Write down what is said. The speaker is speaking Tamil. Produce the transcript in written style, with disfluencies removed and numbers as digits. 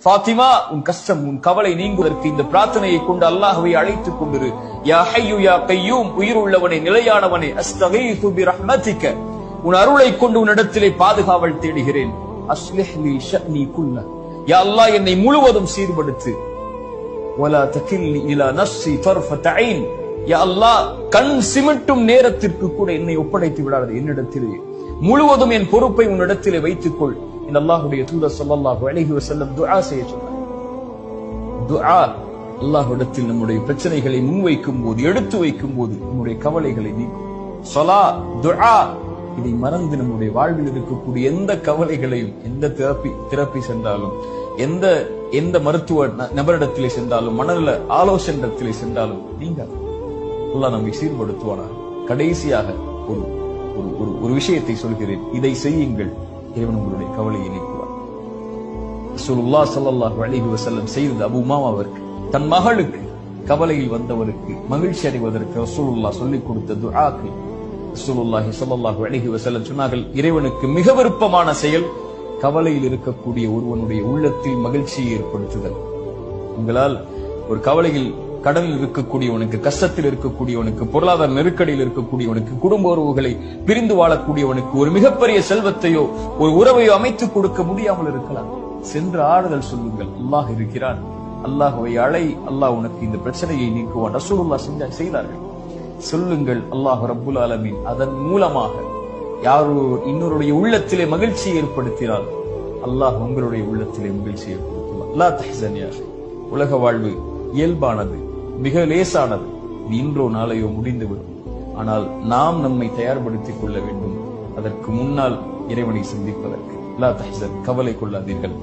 ஃபாத்திமா, உன் கஷ்டம், உன் கவலை நீங்குவதற்கு இந்த பிரார்த்தனையை கொண்டு அல்லாஹ்வை அழைத்துக் கொண்டிரு. யா ஹய்யு யா கய்யூம், உயிருள்ளவனே, நிலையானவனே, அஸ்தகீது பிரஹ்மதிக, உன் அருளை கொண்டு உன்னிடத்திலே பாதுகாவல் தேடுகிறேன். அஸ்லிஹ் லி ஷஅனி குல்ல, யா அல்லாஹ் என்னை முழுவதும் சீர்படுத்து. வலா தகில்னி இலா நஃப்ஸி தர்ஃபத ஐன், யா அல்லாஹ் கண் சிமிட்டும் நேரத்திற்கு கூட என்னை ஒப்படைத்து விடாதே, என்னிடத்திலே முழுவதும் என் பொறுப்பை உன்னிடத்திலே வைத்துக்கொள். இந்த அல்லாஹ்வுடைய தூதர் ஸல்லல்லாஹு அலைஹி வஸல்லம் துஆ செய்ய சொன்னார். துஆ, அல்லாஹ்விடத்தில் நம்முடைய பிரச்சனைகளை முன்வைக்கும் போது, எடுத்து வைக்கும் போது நம்முடைய கவலைகளை நீக்கும். ஸலா, துஆ, இதை மறந்து நம்முடைய வாழ்வில் இருக்கக்கூடிய எந்த கவலைகளையும், எந்த தெரப்பி சென்றாலும், எந்த மருத்துவ நபரிடத்திலே சென்றாலும், மனநல ஆலோசனையிடத்திலே சென்றாலும் நீங்க அல்லாஹ் நம்மை சீர்படுத்துவானா. கடைசியாக ஒரு விஷயத்தை சொல்கிறேன், இதை செய்யுங்கள், இறைவன் உங்களுடைய கவலையை நீக்குவார். ரசூலுல்லாஹ் ஸல்லல்லாஹு அலைஹி வஸல்லம் செய்தது அபூ உமாமாவிற்கு, தன் மகளுக்கு கவலையில் வந்தவருக்கு மகிழ்ச்சி அடைவதற்கு ரசூலுல்லாஹ் சொல்லிக் கொடுத்த துஆக்கள். ரசூலுல்லாஹி ஸல்லல்லாஹு அலைஹி வஸல்லம் சொன்னார்கள், இறைவனுக்கு மிக விருப்பமான செயல் கவலையில் இருக்கக்கூடிய ஒருவனுடைய உள்ளத்தில் மகிழ்ச்சியை ஏற்படுத்துதல். உங்களால் ஒரு கவலையில், கடனில் இருக்கக்கூடியவனுக்கு, கஷ்டத்தில் இருக்கக்கூடியவனுக்கு, பொருளாதார நெருக்கடியில் இருக்கக்கூடியவனுக்கு, குடும்ப உறவுகளை பிரிந்து வாழக்கூடியவனுக்கு ஒரு மிகப்பெரிய செல்வத்தையோ ஒரு உறவையோ அமைத்துக் கொடுக்க முடியாமல் இருக்கலாம். சென்று ஆறுதல் சொல்லுங்கள், அல்லாஹ் இருக்கிறான், அல்லாஹ்வை அழை, அல்லாஹ் உனக்கு இந்த பிரச்சனையை நீக்குவான். ரசூலுல்லாஹ் செய்தார்கள். சொல்லுங்கள், அல்லாஹ் ரப்புல் ஆலமீன் அதன் மூலமாக யாரோ இன்னொருடைய உள்ளத்திலே மகிழ்ச்சியை ஏற்படுத்தினால் அல்லாஹ் உங்களுடைய உள்ளத்திலே மகிழ்ச்சியை ஏற்படுத்துவார். லா தஹ்சன் யா அஹி, உலக வாழ்வு இயல்பானது, மிக லேசானது, இன்றோ நாளையோ முடிந்துவிடும். ஆனால் நாம் நம்மை தயார்படுத்திக் கொள்ள வேண்டும் அதற்கு முன்னால் இறைவனை சந்திப்பதற்கு. லா தஹ்சன், கவலை கொள்ளாதீர்கள்.